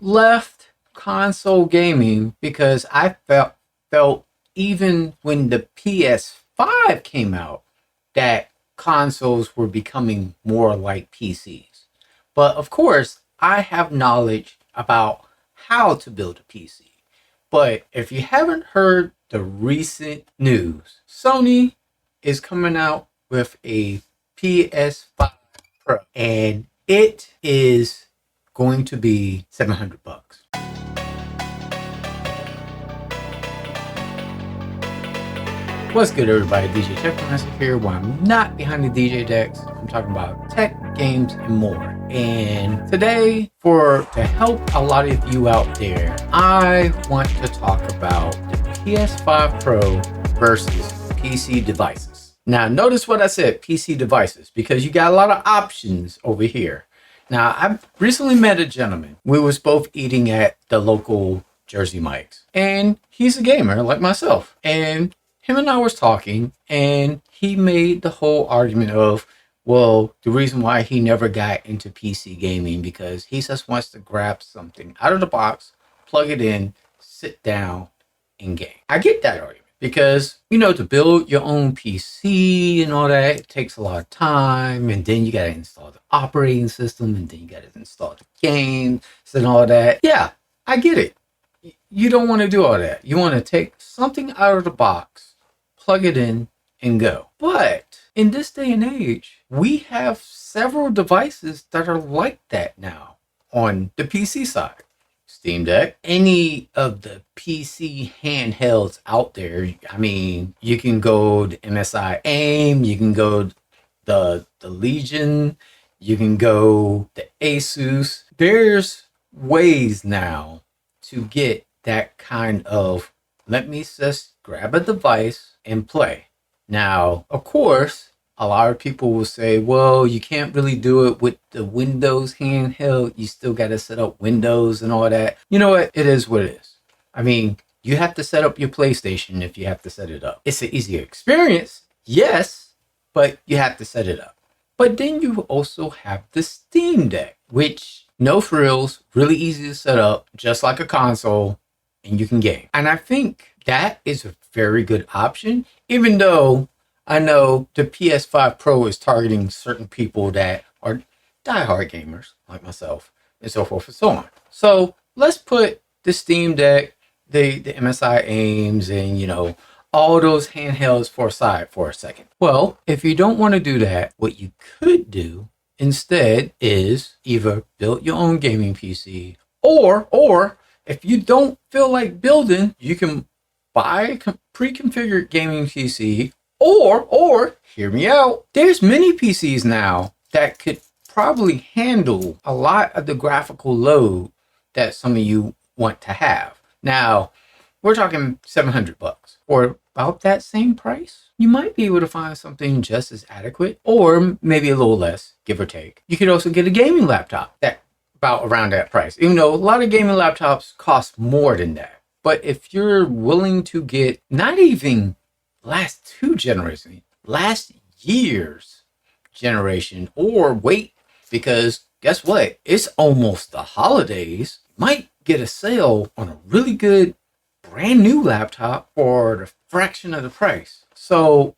left console gaming because I felt even when the PS5 came out that consoles were becoming more like PCs. But of course, I have knowledge about how to build a PC. But if you haven't heard the recent news, Sony is coming out with a PS5 Pro and it is going to be $700. What's good, everybody? DJ Checkmaster here, where I'm not behind the DJ decks. I'm talking about tech, games, and more. And today, to help a lot of you out there, I want to talk about the PS5 Pro versus PC devices. Now, notice what I said, PC devices, because you got a lot of options over here. Now, I recently met a gentleman. We was both eating at the local Jersey Mike's, and he's a gamer like myself. And him and I was talking, and he made the whole argument of, well, the reason why he never got into PC gaming because he just wants to grab something out of the box, plug it in, sit down, and game. I get that argument because, to build your own PC and all that, it takes a lot of time, and then you got to install the operating system, and then you got to install the games and all that. Yeah, I get it. You don't want to do all that. You want to take something out of the box, plug it in, and go. But in this day and age, we have several devices that are like that now on the PC side. Steam Deck, any of the PC handhelds out there. I mean, you can go to MSI AIM, you can go the Legion, you can go the Asus. There's ways now to get that kind of, let me just grab a device and play. Now, of course, a lot of people will say, well, you can't really do it with the Windows handheld. You still got to set up Windows and all that. You know what? It is what it is. I mean, you have to set up your PlayStation if you have to set it up. It's an easier experience, yes, but you have to set it up. But then you also have the Steam Deck, which, no frills, really easy to set up, just like a console, and you can game. And I think that is a very good option, even though I know the PS5 Pro is targeting certain people that are diehard gamers like myself, and so forth and so on. So let's put the Steam Deck, the MSI AIMs, and all those handhelds aside for a second. Well, if you don't want to do that, what you could do instead is either build your own gaming PC, or if you don't feel like building, you can buy a pre-configured gaming PC, or hear me out, there's many PCs now that could probably handle a lot of the graphical load that some of you want to have. Now, we're talking $700. For about that same price, you might be able to find something just as adequate, or maybe a little less, give or take. You could also get a gaming laptop that about around that price, even though a lot of gaming laptops cost more than that. But if you're willing to get not even last year's generation, or wait, because guess what? It's almost the holidays. You might get a sale on a really good brand new laptop for the fraction of the price. So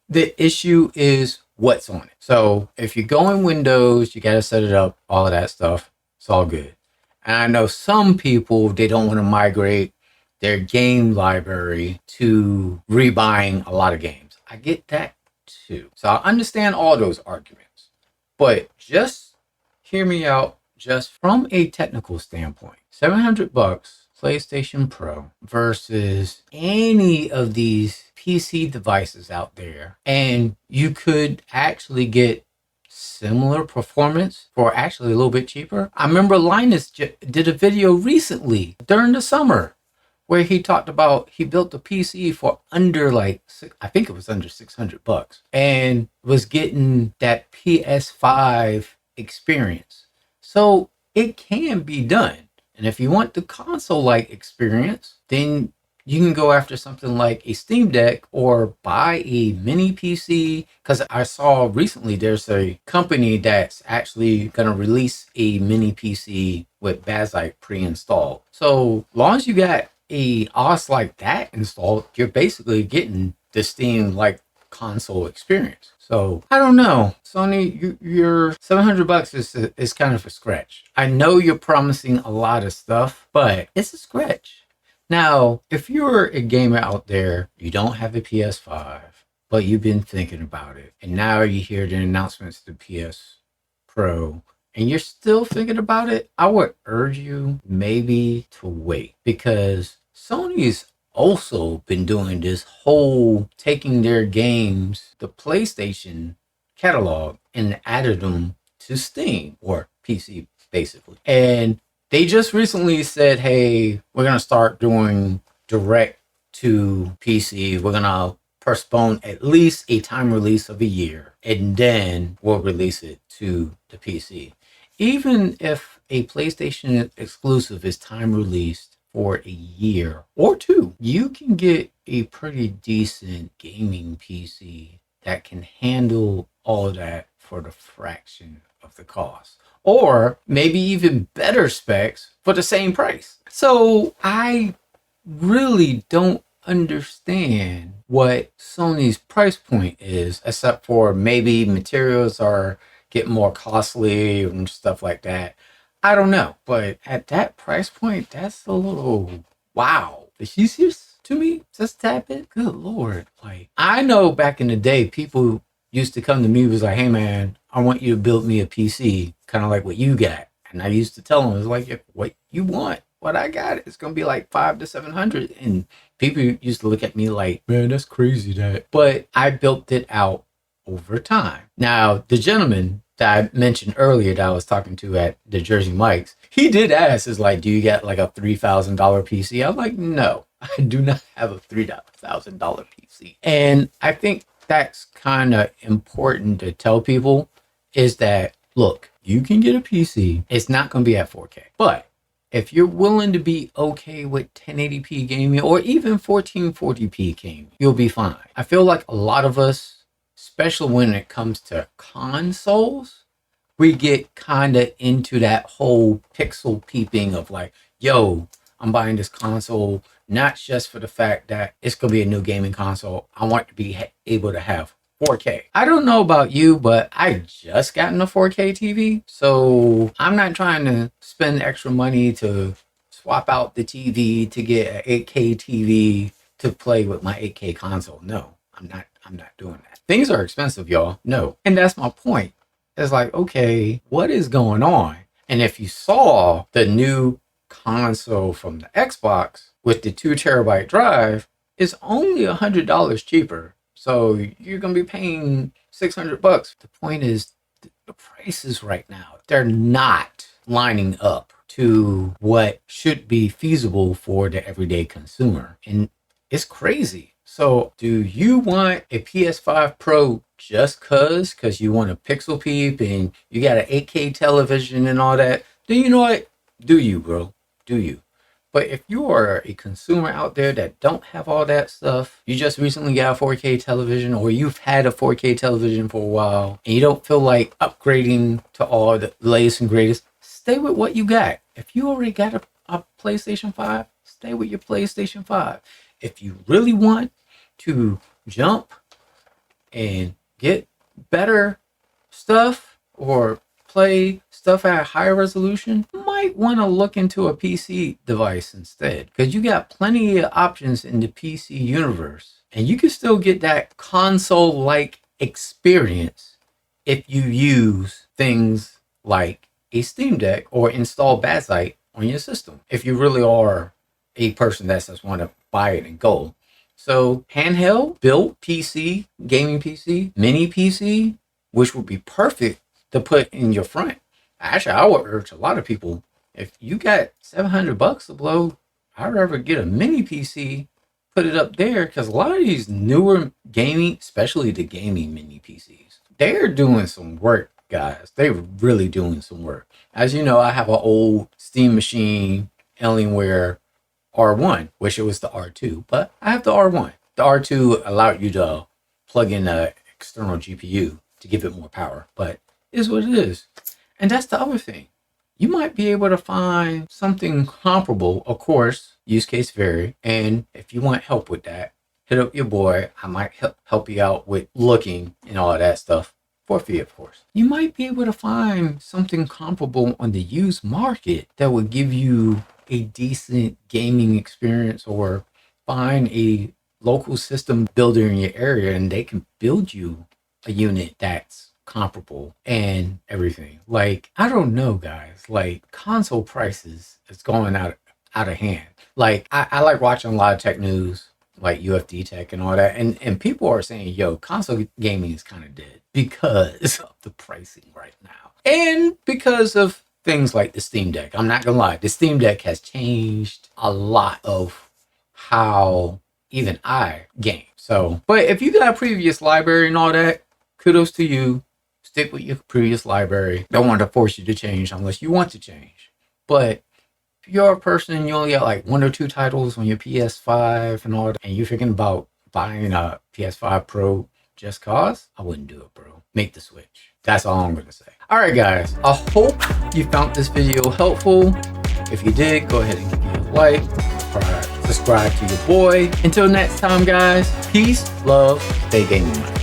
the issue is what's on it. So if you go in Windows, you got to set it up, all of that stuff. It's all good. And I know some people, they don't want to migrate their game library to rebuying a lot of games. I get that too. So I understand all those arguments. But just hear me out, just from a technical standpoint. $700 PlayStation Pro versus any of these PC devices out there. And you could actually get similar performance for actually a little bit cheaper. I remember Linus did a video recently during the summer where he talked about he built a PC for under I think it was under $600 and was getting that PS5 experience. So it can be done. And if you want the console-like experience, then you can go after something like a Steam Deck or buy a mini PC. Because I saw recently there's a company that's actually going to release a mini PC with Bazzite pre-installed. So long as you got a OS like that installed, you're basically getting the Steam like console experience. So I don't know, Sony, your $700 is kind of a scratch. I know you're promising a lot of stuff, but it's a scratch. Now, if you're a gamer out there, you don't have a PS5, but you've been thinking about it, and now you hear the announcements of the PS Pro, and you're still thinking about it, I would urge you maybe to wait, because Sony's also been doing this whole taking their games, the PlayStation catalog, and added them to Steam or PC basically. And they just recently said, hey, we're going to start doing direct to PC. We're going to postpone at least a time release of a year, and then we'll release it to the PC. Even if a PlayStation exclusive is time released for a year or two, you can get a pretty decent gaming PC that can handle all that for the fraction of the cost, or maybe even better specs for the same price. So I really don't understand what Sony's price point is, except for maybe materials are getting more costly and stuff like that. I don't know, but at that price point, that's a little wow. The easiest to me, just tap it. Good lord! Like, I know back in the day, people used to come to me, was like, "Hey man, I want you to build me a PC, kind of like what you got." And I used to tell them, it's like, "What you want? What I got? It's gonna be like 500 to 700." And people used to look at me like, "Man, that's crazy." That, but I built it out over time. Now, the gentleman that I mentioned earlier that I was talking to at the Jersey Mike's, he did ask, is like, do you get like a $3,000 PC? I'm like, no, I do not have a $3,000 PC. And I think that's kind of important to tell people, is that, look, you can get a PC. It's not going to be at 4K, but if you're willing to be okay with 1080p gaming or even 1440p gaming, you'll be fine. I feel like a lot of us, especially when it comes to consoles, we get kind of into that whole pixel peeping of like, yo, I'm buying this console not just for the fact that it's going to be a new gaming console. I want to be able to have 4K. I don't know about you, but I just gotten a 4K TV, so I'm not trying to spend extra money to swap out the TV to get an 8K TV to play with my 8K console. No, I'm not doing that. Things are expensive, y'all. No. And that's my point. It's like, okay, what is going on? And if you saw the new console from the Xbox with the 2 terabyte drive, it's only $100 cheaper. So you're going to be paying $600. The point is, the prices right now, they're not lining up to what should be feasible for the everyday consumer. And it's crazy. So do you want a PS5 Pro just because you want a pixel peep and you got an 8K television and all that? Then you know what? Do you, bro? Do you? But if you are a consumer out there that don't have all that stuff, you just recently got a 4K television, or you've had a 4K television for a while, and you don't feel like upgrading to all the latest and greatest, stay with what you got. If you already got a PlayStation 5, stay with your PlayStation 5. If you really want to jump and get better stuff or play stuff at a higher resolution, you might want to look into a PC device instead, because you got plenty of options in the PC universe, and you can still get that console-like experience if you use things like a Steam Deck or install Bazzite on your system, if you really are a person that just want to buy it and go. So handheld, built PC, gaming PC, mini PC, which would be perfect to put in your front. Actually, I would urge a lot of people, if you got $700 to blow, I'd rather get a mini PC, put it up there, because a lot of these newer gaming, especially the gaming mini PCs, they're doing some work, guys. They're really doing some work. As you know, I have an old Steam Machine Alienware R1. Wish it was the R2, but I have the R1. The R2 allowed you to plug in a external GPU to give it more power, but it is what it is. And that's the other thing. You might be able to find something comparable. Of course, use case vary. And if you want help with that, hit up your boy. I might help you out with looking and all of that stuff for a fee, of course. You might be able to find something comparable on the used market that would give you a decent gaming experience, or find a local system builder in your area and they can build you a unit that's comparable and everything. Like, I don't know, guys, like console prices is going out of hand. Like, I like watching a lot of tech news, like UFD Tech and all that, and people are saying, yo, console gaming is kind of dead because of the pricing right now, and because of things like the Steam Deck. I'm not gonna lie, the Steam Deck has changed a lot of how even I game. So, but if you got a previous library and all that, kudos to you. Stick with your previous library. Don't want to force you to change unless you want to change. But if you're a person and you only got like 1 or 2 titles on your PS5 and all that, and you're thinking about buying a PS5 Pro just cause, I wouldn't do it, bro. Make the switch. That's all I'm gonna say. All right, guys. I hope you found this video helpful. If you did, go ahead and give me a like. Subscribe to your boy. Until next time, guys. Peace, love, stay gaming.